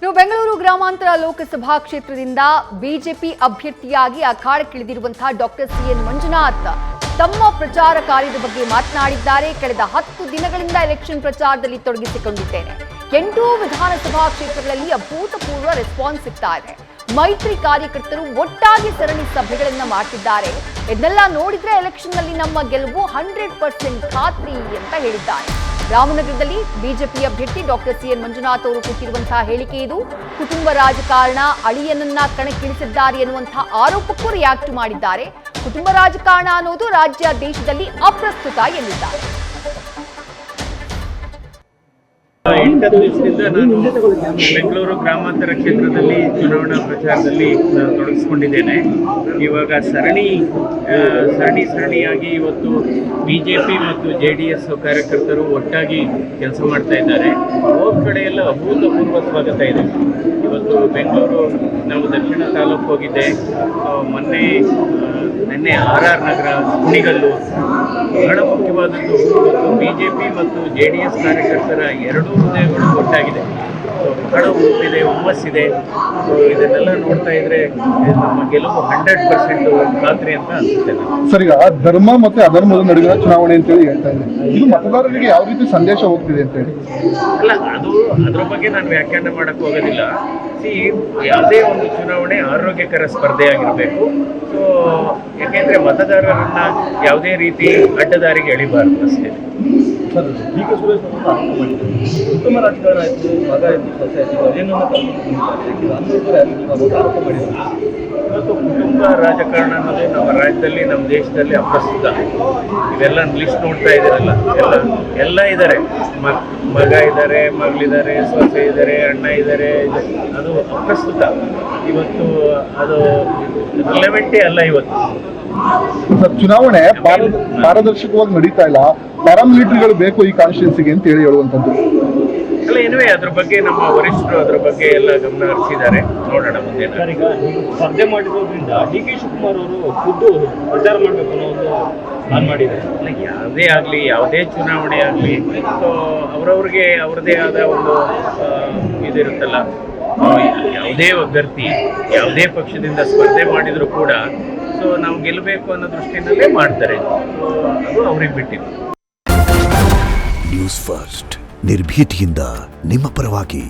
ಇನ್ನು ಬೆಂಗಳೂರು ಗ್ರಾಮಾಂತರ ಲೋಕಸಭಾ ಕ್ಷೇತ್ರದಿಂದ ಬಿಜೆಪಿ ಅಭ್ಯರ್ಥಿಯಾಗಿ ಅಖಾಡಕ್ಕಿಳಿದಿರುವಂತಹ ಡಾಕ್ಟರ್ ಸಿಎನ್ ಮಂಜುನಾಥ್ ತಮ್ಮ ಪ್ರಚಾರ ಕಾರ್ಯದ ಬಗ್ಗೆ ಮಾತನಾಡಿದ್ದಾರೆ. ಕಳೆದ 10 ದಿನಗಳಿಂದ ಎಲೆಕ್ಷನ್ ಪ್ರಚಾರದಲ್ಲಿ ತೊಡಗಿಸಿಕೊಂಡಿದ್ದೇನೆ. 8 ವಿಧಾನಸಭಾ ಕ್ಷೇತ್ರಗಳಲ್ಲಿ ಅಭೂತಪೂರ್ವ ರೆಸ್ಪಾನ್ಸ್ ಸಿಗ್ತಾ ಇದೆ. ಮೈತ್ರಿ ಕಾರ್ಯಕರ್ತರು ಒಟ್ಟಾಗಿ ಸರಣಿ ಸಭೆಗಳನ್ನ ಮಾಡ್ತಿದ್ದಾರೆ. ಇದನ್ನೆಲ್ಲ ನೋಡಿದ್ರೆ ಎಲೆಕ್ಷನ್ ನಲ್ಲಿ ನಮ್ಮ ಗೆಲುವು 100% ಖಾತ್ರಿ ಅಂತ ಹೇಳಿದ್ದಾರೆ. ರಾಮನಗರದಲ್ಲಿ ಬಿಜೆಪಿ ಅಭ್ಯರ್ಥಿ ಡಾಕ್ಟರ್ ಸಿಎನ್ ಮಂಜುನಾಥ್ ಅವರು ಕೊಟ್ಟಿರುವಂತಹ ಹೇಳಿಕೆ ಇದು. ಕುಟುಂಬ ರಾಜಕಾರಣ ಅಳಿಯನನ್ನ ಕಣಕ್ಕಿಳಿಸಿದ್ದಾರೆ ಎನ್ನುವಂತಹ ಆರೋಪಕ್ಕೂ ರಿಯಾಕ್ಟ್ ಮಾಡಿದ್ದಾರೆ. ಕುಟುಂಬ ರಾಜಕಾರಣ ಅನ್ನೋದು ರಾಜ್ಯ ದೇಶದಲ್ಲಿ ಅಪ್ರಸ್ತುತ ಎಂದಿದ್ದಾರೆ. 8 ದಿವಸದಿಂದ ನಾನು ಬೆಂಗಳೂರು ಗ್ರಾಮಾಂತರ ಕ್ಷೇತ್ರದಲ್ಲಿ ಚುನಾವಣಾ ಪ್ರಚಾರದಲ್ಲಿ ತೊಡಗಿಸ್ಕೊಂಡಿದ್ದೇನೆ. ಇವಾಗ ಸರಣಿಯಾಗಿ ಇವತ್ತು ಬಿಜೆಪಿ ಮತ್ತು JDS ಕಾರ್ಯಕರ್ತರು ಒಟ್ಟಾಗಿ ಕೆಲಸ ಮಾಡ್ತಾ ಇದ್ದಾರೆ. ಹೋದ ಕಡೆಯೆಲ್ಲ ಅಭೂತಪೂರ್ವ ಸ್ವಾಗತ ಇದೆ. ಇವತ್ತು ಬೆಂಗಳೂರು ನಾವು ದಕ್ಷಿಣ ತಾಲೂಕು ಹೋಗಿದ್ದೆ. ನಿನ್ನೆ RR ನಗರ, ಕುಣಿಗಲ್ಲು ಬಹಳ ಮುಖ್ಯವಾದದ್ದು. ಬಿಜೆಪಿ ಮತ್ತು JDS ಕಾರ್ಯಕರ್ತರ ಎರಡೂ ಹೃದಯಗಳು ಒಟ್ಟಾಗಿದೆ. ಬಹಳ ಉಪ್ಪಿದೆ, ಹುಮ್ಮಸ್ಸಿದೆ. ಇದನ್ನೆಲ್ಲ ನೋಡ್ತಾ ಇದ್ರೆ ನಮ್ಮ ಗೆಲುವು 100% ಖಾತ್ರಿ ಅಂತ ಅನ್ಸುತ್ತೆ. ಸರ್, ಈಗ ಧರ್ಮ ಮತ್ತೆ ಅಧರ್ಮದ ನಡುವಿನ ಚುನಾವಣೆ ಅಂತೇಳಿ ಹೇಳ್ತಾ ಇದ್ದಾರೆ. ಇದು ಮತದಾರರಿಗೆ ಯಾವ ರೀತಿ ಸಂದೇಶ ಹೋಗ್ತಿದೆ ಅಂತ ಹೇಳಿ? ಅಲ್ಲ, ಅದ್ರ ಬಗ್ಗೆ ನಾನು ವ್ಯಾಖ್ಯಾನ ಮಾಡಕ್ ಹೋಗೋದಿಲ್ಲ. ಯಾವುದೇ ಒಂದು ಚುನಾವಣೆ ಆರೋಗ್ಯಕರ ಸ್ಪರ್ಧೆಯಾಗಿರಬೇಕು. ಸೊ ಯಾಕೆಂದ್ರೆ ಮತದಾರರನ್ನ ಯಾವುದೇ ರೀತಿ ಅಡ್ಡದಾರಿಗೆ ಎಳಿಬಾರ್ದು ಅಷ್ಟೇ. ಸರ್, ಡಿ ಕೆ ಸುರೇಶ್ ಉತ್ತಮ ರಾಜಕಾರಣ ಆಯಿತು, ಮಗ ಆಯಿತು, ಸೊಸೆ ಆಯಿತು, ಅದೇನೋ ಆರೋಪ ಮಾಡಿದ್ದಾರೆ. ಇವತ್ತು ಕುಟುಂಬ ರಾಜಕಾರಣ ಅನ್ನೋದೇ ನಮ್ಮ ರಾಜ್ಯದಲ್ಲಿ, ನಮ್ಮ ದೇಶದಲ್ಲಿ ಅಪ್ರಸ್ತುತ. ಇವೆಲ್ಲ ಲಿಸ್ಟ್ ನೋಡ್ತಾ ಇದ್ದೀರಲ್ಲ, ಎಲ್ಲ ಇದ್ದಾರೆ. ಮಗ ಇದ್ದಾರೆ, ಮಗಳಿದ್ದಾರೆ, ಸೊಸೆ ಇದ್ದಾರೆ, ಅಣ್ಣ ಇದ್ದಾರೆ. ಅದು ಅಪ್ರಸ್ತುತ. ಇವತ್ತು ಅದು ರಿಲೆವೆಂಟೇ ಅಲ್ಲ. ಇವತ್ತು ಸರ್, ಚುನಾವಣೆ ಪಾರದರ್ಶಕವಾಗಿ ನಡೀತಾ ಇಲ್ಲ. ಪ್ಯಾರಾಮಿಲಿಟರಿಗಳು ಬೇಕು ಈ ಕಾನ್ಸ್ಟಿಟ್ಯೂನ್ಸಿಗೆ ಅಂತ ಹೇಳುವಂಥದ್ದು. ಅಲ್ಲ, ಏನುವೆ ಅದ್ರ ಬಗ್ಗೆ ನಮ್ಮ ವರಿಷ್ಠರು ಅದ್ರ ಬಗ್ಗೆ ಎಲ್ಲ ಗಮನ ಹರಿಸಿದ್ದಾರೆ. ನೋಡೋಣ ಮುಂದೆ. ಈಗ ಸ್ಪರ್ಧೆ ಮಾಡಿರೋದ್ರಿಂದ DK ಶಿವಕುಮಾರ್ ಅವರು ಖುದ್ದು ಪ್ರಚಾರ ಮಾಡಬೇಕು ಅನ್ನೋ ಒಂದು ಪ್ಲಾನ್ ಮಾಡಿದ್ದಾರೆ. ಅಲ್ಲ, ಯಾವುದೇ ಆಗಲಿ, ಯಾವುದೇ ಚುನಾವಣೆ ಆಗಲಿ, ಸೊ ಅವ್ರವ್ರಿಗೆ ಅವ್ರದ್ದೇ ಆದ ಒಂದು ಇದಿರುತ್ತಲ್ಲ. ಯಾವುದೇ ಅಭ್ಯರ್ಥಿ ಯಾವುದೇ ಪಕ್ಷದಿಂದ ಸ್ಪರ್ಧೆ ಮಾಡಿದ್ರು ಕೂಡ ಸೊ ನಾವು ಗೆಲ್ಲಬೇಕು ಅನ್ನೋ ದೃಷ್ಟಿನಲ್ಲೇ ಮಾಡ್ತಾರೆ. ಸೊ ಅದು ಅವ್ರಿಗೆ ಬಿಟ್ಟಿದೆ. ನ್ಯೂಸ್ ಫಸ್ಟ್ ನಿರ್ಭೀತಿಯಿಂದ ನಿಮ್ಮ ಪರವಾಗಿ.